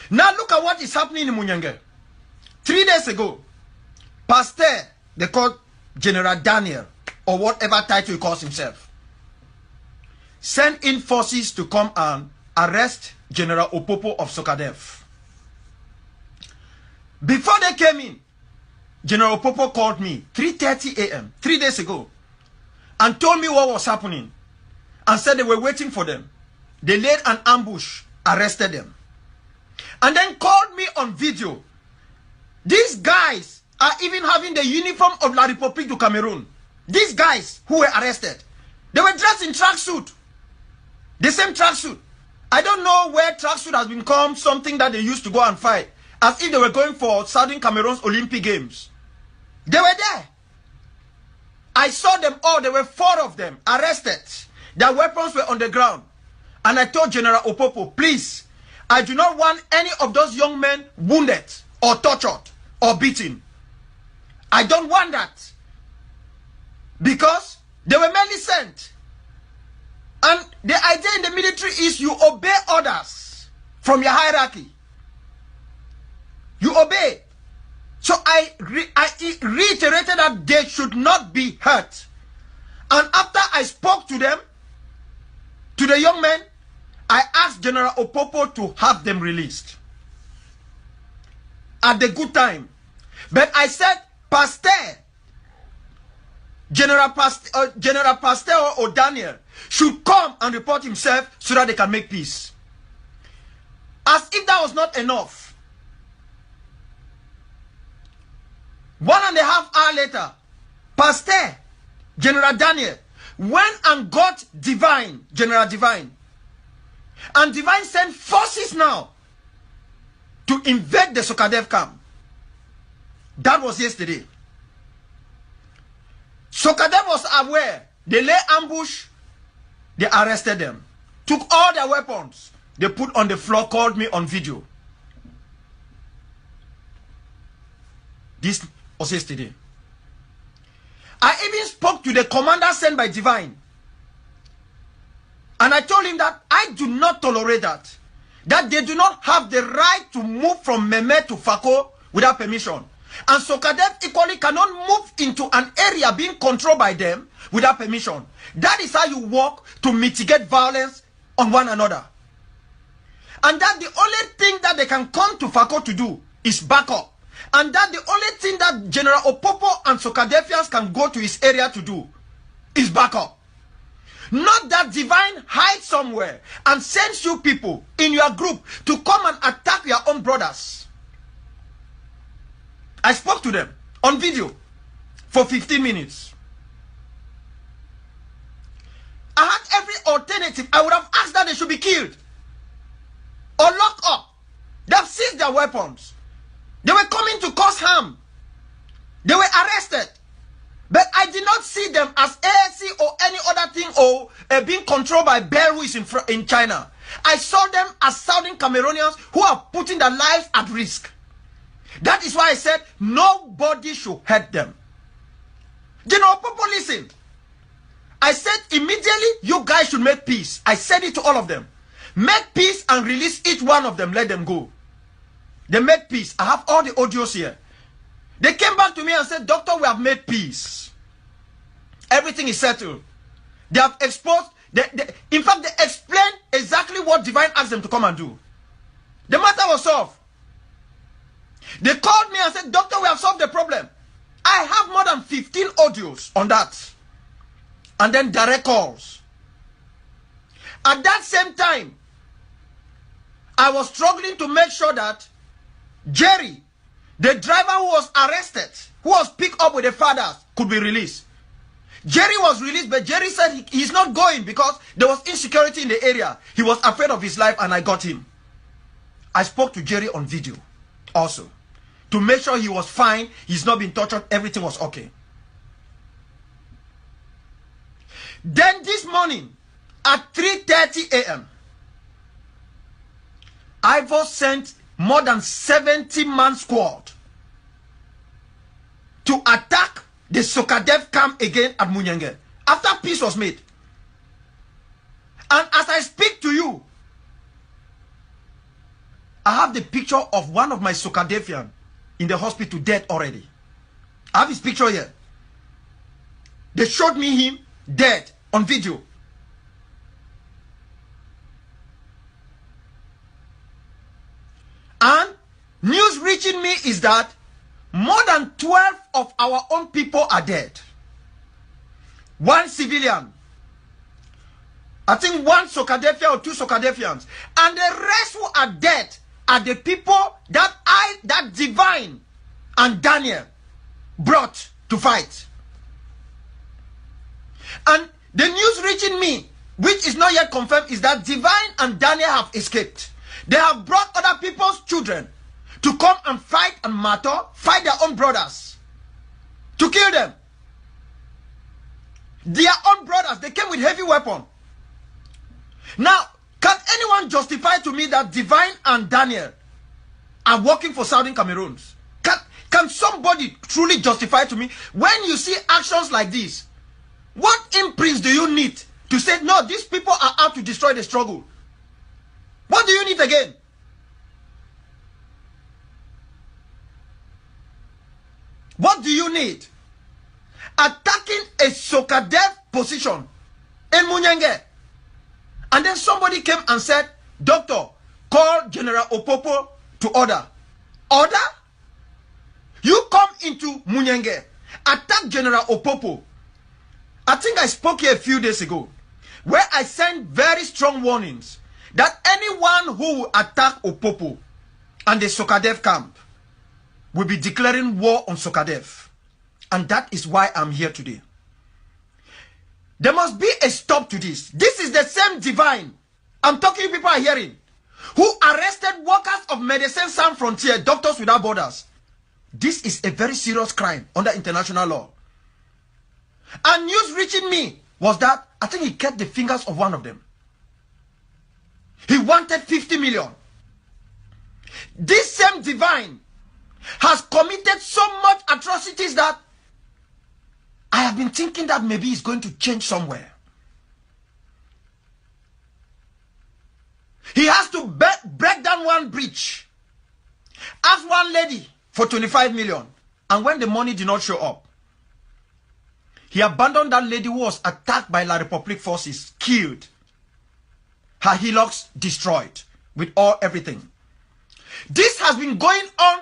Now look at what is happening in Munyenge. 3 days ago, Pastor, they called General Daniel, or whatever title he calls himself, sent in forces to come and arrest General Opopo of Sokadev. Before they came in, General Opopo called me 3:30 a.m. 3 days ago and told me what was happening and said they were waiting for them. They laid an ambush, arrested them, and then called me on video. These guys are even having the uniform of La République du Cameroon. These guys who were arrested, they were dressed in tracksuit. The same tracksuit. I don't know where tracksuit has become something that they used to go and fight, as if they were going for Southern Cameroon's Olympic Games. They were there. I saw them all. There were 4 of them arrested. Their weapons were on the ground. And I told General Opopo, please, I do not want any of those young men wounded or tortured or beaten. I don't want that. Because they were merely sent. And the idea in the military is you obey orders from your hierarchy. You obey. So I reiterated that they should not be hurt. And after I spoke to them, to the young men, I asked General Opopo to have them released at the good time. But I said, Pastor, General Pastor or Daniel should come and report himself so that they can make peace. As if that was not enough. 1.5 hours later, Pastor General Daniel went and got General Divine. And Divine sent forces now to invade the Sokadev camp. That was yesterday. Sokadev was aware. They lay ambush. They arrested them. Took all their weapons. They put on the floor, called me on video. This was yesterday. I even spoke to the commander sent by Divine. And I told him that I do not tolerate that. That they do not have the right to move from Meme to Fako without permission. And Sokadev equally cannot move into an area being controlled by them without permission. That is how you work to mitigate violence on one another. And that the only thing that they can come to Fako to do is back up. And that the only thing that General Opopo and Sokadevians can go to his area to do is back up. Not that Divine hides somewhere and sends you people in your group to come and attack your own brothers. I spoke to them on video for 15 minutes. I had every alternative. I would have asked that they should be killed or locked up. They have seized their weapons. They were coming to cause harm. They were arrested. But I did not see them as ASC or any other thing or being controlled by Belarus in China. I saw them as Southern Cameroonians who are putting their lives at risk. That is why I said nobody should hurt them. General Popo, listen. I said immediately you guys should make peace. I said it to all of them. Make peace and release each one of them. Let them go. They made peace. I have all the audios here. They came back to me and said, Doctor, we have made peace. Everything is settled. They have exposed. In fact, they explained exactly what Divine asked them to come and do. The matter was solved. They called me and said, Doctor, we have solved the problem. I have more than 15 audios on that. And then direct calls. At that same time, I was struggling to make sure that Jerry, the driver who was arrested, who was picked up with the fathers, could be released. Jerry was released, but Jerry said he's not going because there was insecurity in the area. He was afraid of his life and I got him. I spoke to Jerry on video also to make sure he was fine, he's not been tortured, everything was okay. Then this morning at 3:30 a.m., Ivor sent more than 70-man squad to attack the Sokadev camp again at Munyenge after peace was made. And as I speak to you, I have the picture of one of my Sokadefian in the hospital, dead already. I have his picture here. They showed me him dead on video. And news reaching me is that more than 12 of our own people are dead. One civilian. I think one Sokadefian or two Sokadefians. And the rest who are dead are the people that Divine and Daniel brought to fight. And the news reaching me, which is not yet confirmed, is that Divine and Daniel have escaped. They have brought other people's children to come and fight and fight their own brothers, to kill them. Their own brothers, they came with heavy weapons. Now, can anyone justify to me that Divine and Daniel are working for Southern Cameroons? Can somebody truly justify to me, when you see actions like this, what imprints do you need to say, no, these people are out to destroy the struggle? What do you need again? What do you need? Attacking a Sokadev position in Munyenge. And then somebody came and said, Doctor, call General Opopo to order. Order? You come into Munyenge, attack General Opopo. I think I spoke here a few days ago, where I sent very strong warnings that anyone who will attack Opopo and the Sokadev camp will be declaring war on Sokadev. And that is why I'm here today. There must be a stop to this. This is the same Divine, I'm talking, people are hearing, who arrested workers of Medecins Sans Frontières, Doctors Without Borders. This is a very serious crime under international law. And news reaching me was that I think he kept the fingers of one of them. He wanted 50 million. This same Divine has committed so much atrocities that I have been thinking that maybe he's going to change somewhere. He has to break down one bridge, ask one lady for 25 million, and when the money did not show up, he abandoned that lady who was attacked by La République forces, killed, her hillocks destroyed with everything. This has been going on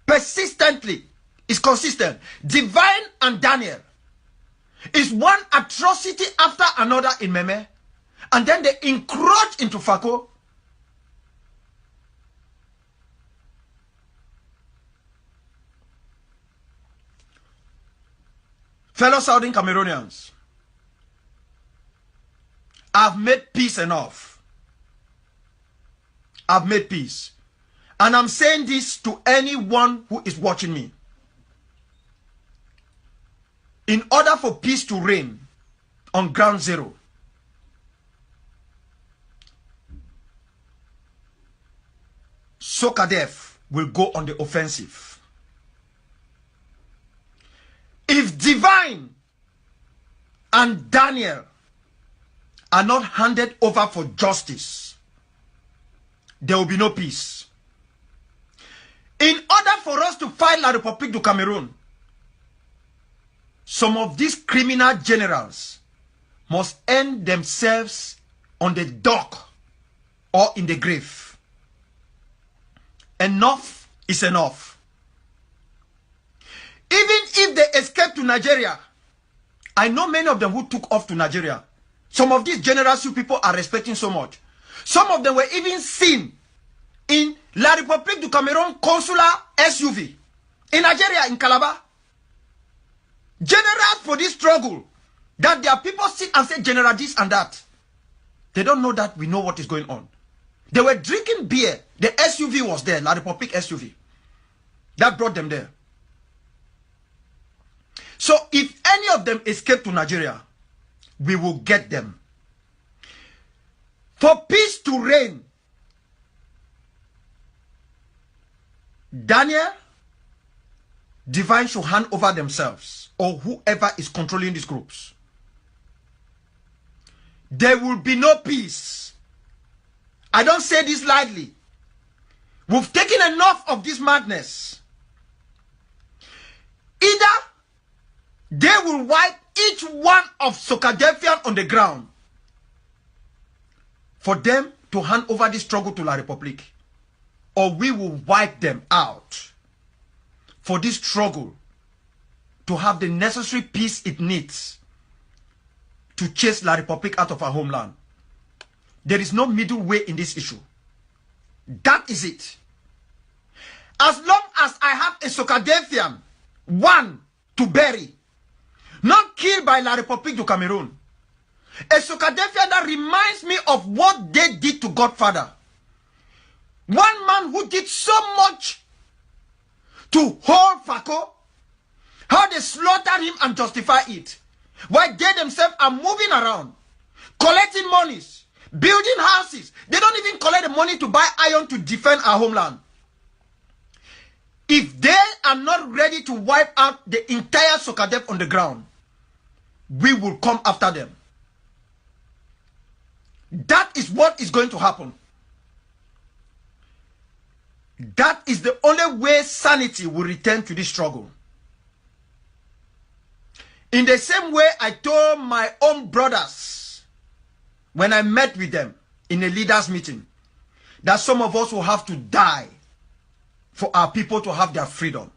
persistently. It's consistent. Divine and Daniel is one atrocity after another in Meme, and then they encroach into Sako. Fellow Southern Cameroonians, I've made peace enough. I've made peace. And I'm saying this to anyone who is watching me. In order for peace to reign on ground zero, Sokadev will go on the offensive. If Divine and Daniel are not handed over for justice, there will be no peace. In order for us to fight La République du Cameroon, some of these criminal generals must end themselves on the dock or in the grave. Enough is enough. Even if they escape to Nigeria, I know many of them who took off to Nigeria. Some of these generals who people are respecting so much, some of them were even seen in La République du Cameroon consular SUV in Nigeria, in Calabar. Generals for this struggle, that their people sit and say general this and that. They don't know that we know what is going on. They were drinking beer. The SUV was there, La République SUV. That brought them there. So if any of them escape to Nigeria, we will get them. For peace to reign, Daniel, Divine should hand over themselves, or whoever is controlling these groups. There will be no peace. I don't say this lightly. We've taken enough of this madness. Either they will wipe each one of Sokadefian on the ground for them to hand over this struggle to La République, or we will wipe them out for this struggle to have the necessary peace it needs to chase La République out of our homeland. There is no middle way in this issue. That is it. As long as I have a Sokadefian, one to bury, not killed by La République du Cameroon, a Sokadefian that reminds me of what they did to Godfather. One man who did so much to hold Sako, how they slaughtered him and justify it, while they themselves are moving around, collecting monies, building houses. They don't even collect the money to buy iron to defend our homeland. If they are not ready to wipe out the entire Sokadef on the ground, we will come after them. That is what is going to happen. That is the only way sanity will return to this struggle. In the same way I told my own brothers when I met with them in a leaders meeting that some of us will have to die for our people to have their freedom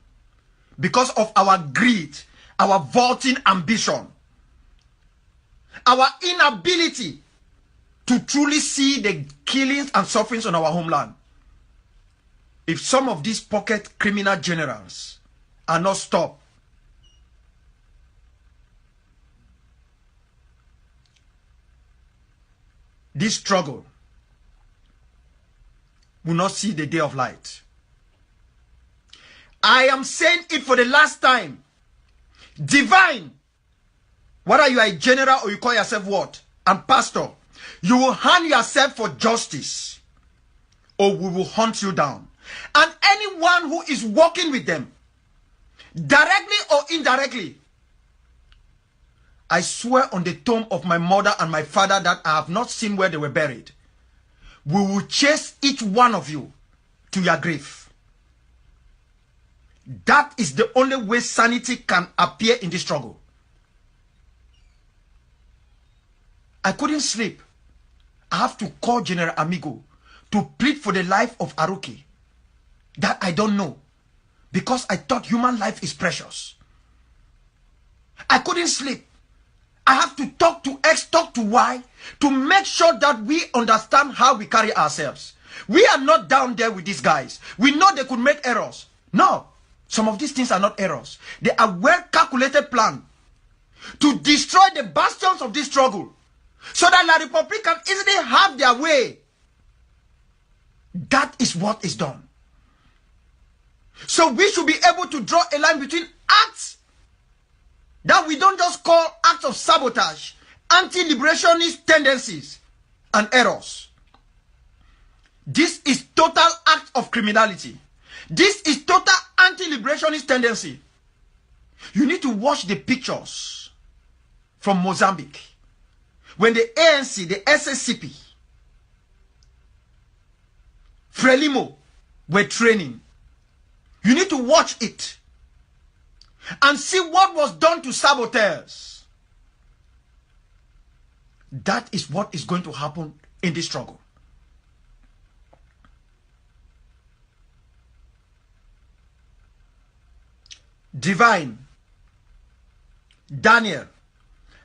because of our greed, our vaulting ambition, our inability to truly see the killings and sufferings on our homeland. If some of these pocket criminal generals are not stopped, this struggle will not see the day of light. I am saying it for the last time. Divine, whether you are a general or you call yourself what, and pastor, you will hand yourself for justice or we will hunt you down. And anyone who is working with them, directly or indirectly, I swear on the tomb of my mother and my father that I have not seen where they were buried, we will chase each one of you to your grave. That is the only way sanity can appear in this struggle. I couldn't sleep. I have to call General Amigo to plead for the life of Aruki that I don't know, because I thought human life is precious. I couldn't sleep. I have to talk to X, talk to Y, to make sure that we understand how we carry ourselves. We are not down there with these guys. We know they could make errors. No, some of these things are not errors. They are well-calculated plan to destroy the bastions of this struggle so that La République can easily have their way. That is what is done. So we should be able to draw a line between acts that we don't just call acts of sabotage, anti-liberationist tendencies, and errors. This is total act of criminality. This is total anti-liberationist tendency. You need to watch the pictures from Mozambique when the ANC, the SSCP, Frelimo were training. You need to watch it and see what was done to saboteurs. That is what is going to happen in this struggle. Divine, Daniel,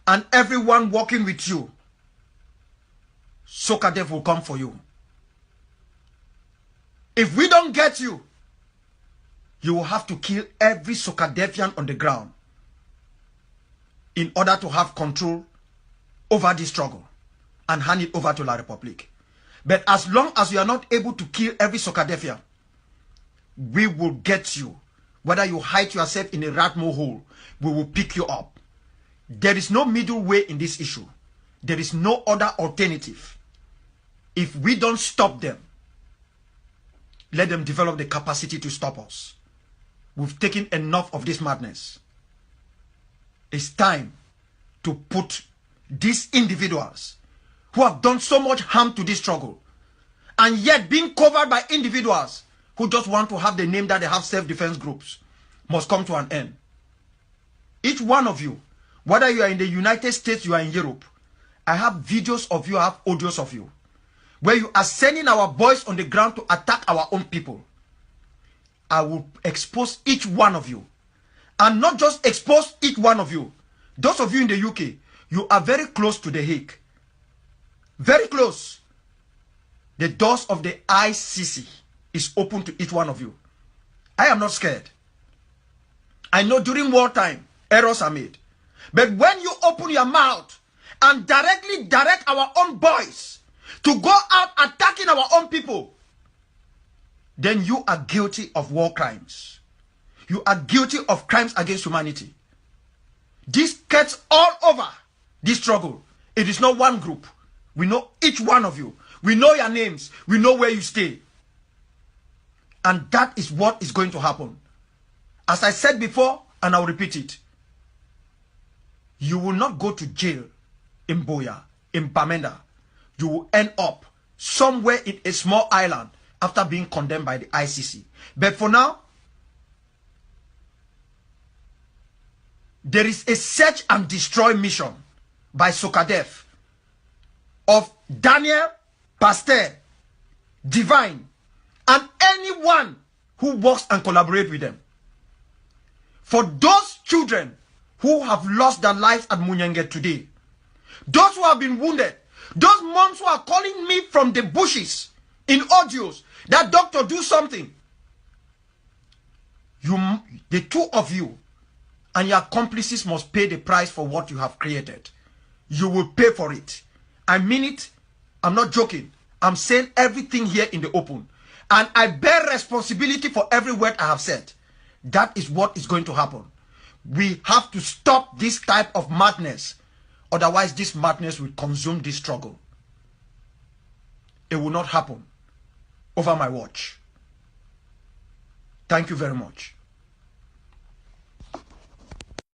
and everyone working with you, Sokadev will come for you. If we don't get you, you will have to kill every Sokadevian on the ground in order to have control over this struggle and hand it over to La République. But as long as you are not able to kill every Sokadevian, we will get you. Whether you hide yourself in a rat hole, we will pick you up. There is no middle way in this issue. There is no other alternative. If we don't stop them, let them develop the capacity to stop us. We've taken enough of this madness. It's time to put these individuals who have done so much harm to this struggle and yet being covered by individuals who just want to have the name that they have self-defense groups must come to an end. Each one of you, whether you are in the United States, you are in Europe, I have videos of you, I have audios of you, where you are sending our boys on the ground to attack our own people. I will expose each one of you. And not just expose each one of you. Those of you in the UK, you are very close to the Hague. Very close. The doors of the ICC is open to each one of you. I am not scared. I know during wartime, errors are made. But when you open your mouth and directly direct our own boys to go out attacking our own people, then you are guilty of war crimes. You are guilty of crimes against humanity. This gets all over this struggle. It is not one group. We know each one of you. We know your names. We know where you stay. And that is what is going to happen. As I said before, and I'll repeat it, you will not go to jail in Boya, in Bamenda. You will end up somewhere in a small island after being condemned by the ICC. But for now, there is a search and destroy mission by Sokadef of Daniel, Pasteur, Divine, and anyone who works and collaborates with them. For those children who have lost their lives at Munyenge today, those who have been wounded, those moms who are calling me from the bushes in audios, that doctor do something. The two of you and your accomplices must pay the price for what you have created. You will pay for it. I mean it. I'm not joking. I'm saying everything here in the open. And I bear responsibility for every word I have said. That is what is going to happen. We have to stop this type of madness. Otherwise, this madness will consume this struggle. It will not happen over my watch. Thank you very much.